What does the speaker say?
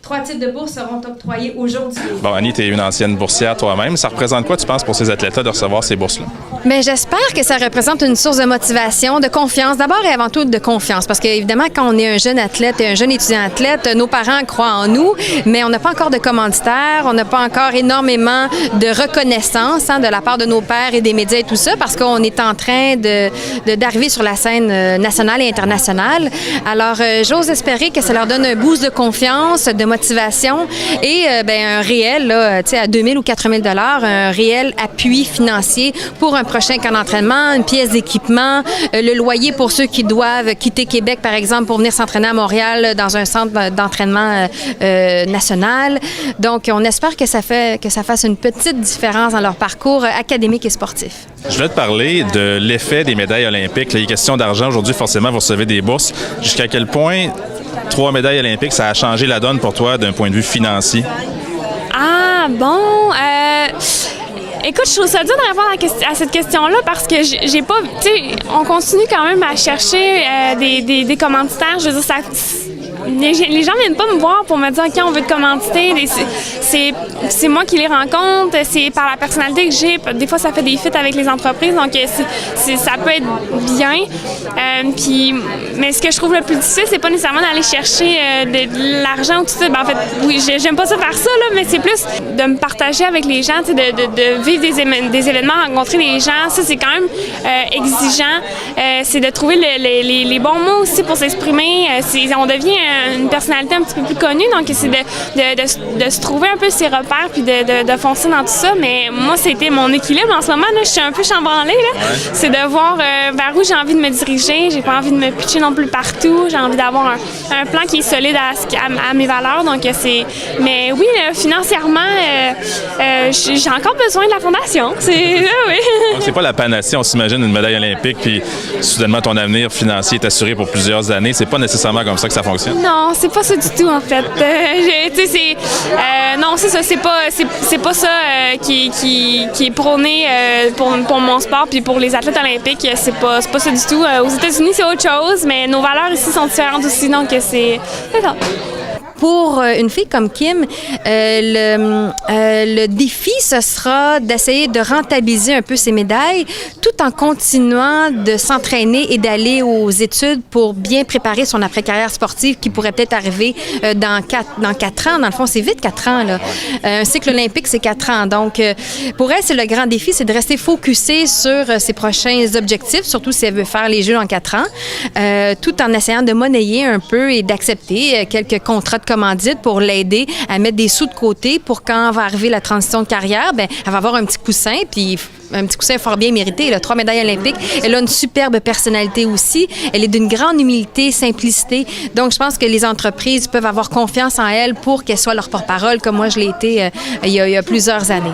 3 titres de bourse seront octroyés aujourd'hui. Bon, Annie, tu es une ancienne boursière toi-même. Ça représente quoi, tu penses, pour ces athlètes-là de recevoir ces bourses-là? Bien, j'espère que ça représente une source de motivation, de confiance. D'abord et avant tout, de confiance. Parce qu'évidemment, quand on est un jeune athlète et un jeune étudiant athlète, nos parents croient en nous, mais on n'a pas encore de commanditaires, on n'a pas encore énormément de reconnaissance de la part de nos pairs et des médias et tout ça, parce qu'on est en train d'arriver sur la scène nationale et internationale. Alors, j'ose espérer que ça leur donne un boost de confiance, de motivation et un réel, là, à 2 000 ou 4 000 $, un réel appui financier pour un prochain camp d'entraînement, une pièce d'équipement, le loyer pour ceux qui doivent quitter Québec, par exemple, pour venir s'entraîner à Montréal dans un centre d'entraînement national. Donc, on espère que ça fasse une petite différence dans leur parcours académique et sportif. Je voulais te parler de l'effet des médailles olympiques. Là, il est question d'argent. Aujourd'hui, forcément, vous recevez des bourses. Jusqu'à quel point 3 médailles olympiques, ça a changé la donne pour toi d'un point de vue financier? Ah, bon... Écoute, je trouve ça dur de répondre à cette question-là parce que j'ai pas... Tu sais, on continue quand même à chercher des commanditaires. Je veux dire, les gens viennent pas me voir pour me dire OK, on veut te commanditer. C'est moi qui les rencontre, c'est par la personnalité que j'ai. Des fois, ça fait des fits avec les entreprises, donc ça peut être bien. Mais ce que je trouve le plus difficile, c'est pas nécessairement d'aller chercher de l'argent ou tout ça. Ben, en fait, oui, j'aime pas ça faire ça, là, mais c'est plus de me partager avec les gens, de vivre des événements, rencontrer les gens. Ça, c'est quand même exigeant. C'est de trouver les bons mots aussi pour s'exprimer. On devient une personnalité un petit peu plus connue, donc c'est de se trouver un peu ses repères puis de foncer dans tout ça. Mais moi, c'était mon équilibre en ce moment. Là, je suis un peu chambranlée. Là. Ouais. C'est de voir vers où j'ai envie de me diriger. J'ai pas envie de me pitcher non plus partout. J'ai envie d'avoir un plan qui est solide à mes valeurs. Donc, mais oui, financièrement, j'ai encore besoin de la fondation. Oui. Donc, c'est pas la panacée. On s'imagine une médaille olympique, puis soudainement, ton avenir financier est assuré pour plusieurs années. C'est pas nécessairement comme ça que ça fonctionne. Non, c'est pas ça du tout, en fait. Non, c'est ça. C'est pas ça qui est prôné pour mon sport puis pour les athlètes olympiques. C'est pas ça du tout. Aux États-Unis, c'est autre chose, mais nos valeurs ici sont différentes aussi, donc c'est ça. Pour une fille comme Kim, le défi, ce sera d'essayer de rentabiliser un peu ses médailles tout en continuant de s'entraîner et d'aller aux études pour bien préparer son après-carrière sportive qui pourrait peut-être arriver dans 4 ans. Dans le fond, c'est vite 4 ans. Là. Un cycle olympique, c'est 4 ans. Donc, pour elle, c'est le grand défi, c'est de rester focusée sur ses prochains objectifs, surtout si elle veut faire les Jeux en 4 ans, tout en essayant de monnayer un peu et d'accepter quelques contrats de commandite pour l'aider à mettre des sous de côté pour quand va arriver la transition de carrière, elle va avoir un petit coussin, puis un petit coussin fort bien mérité. Elle a 3 médailles olympiques. Elle a une superbe personnalité aussi. Elle est d'une grande humilité, simplicité. Donc, je pense que les entreprises peuvent avoir confiance en elle pour qu'elle soit leur porte-parole, comme moi je l'ai été il y a plusieurs années.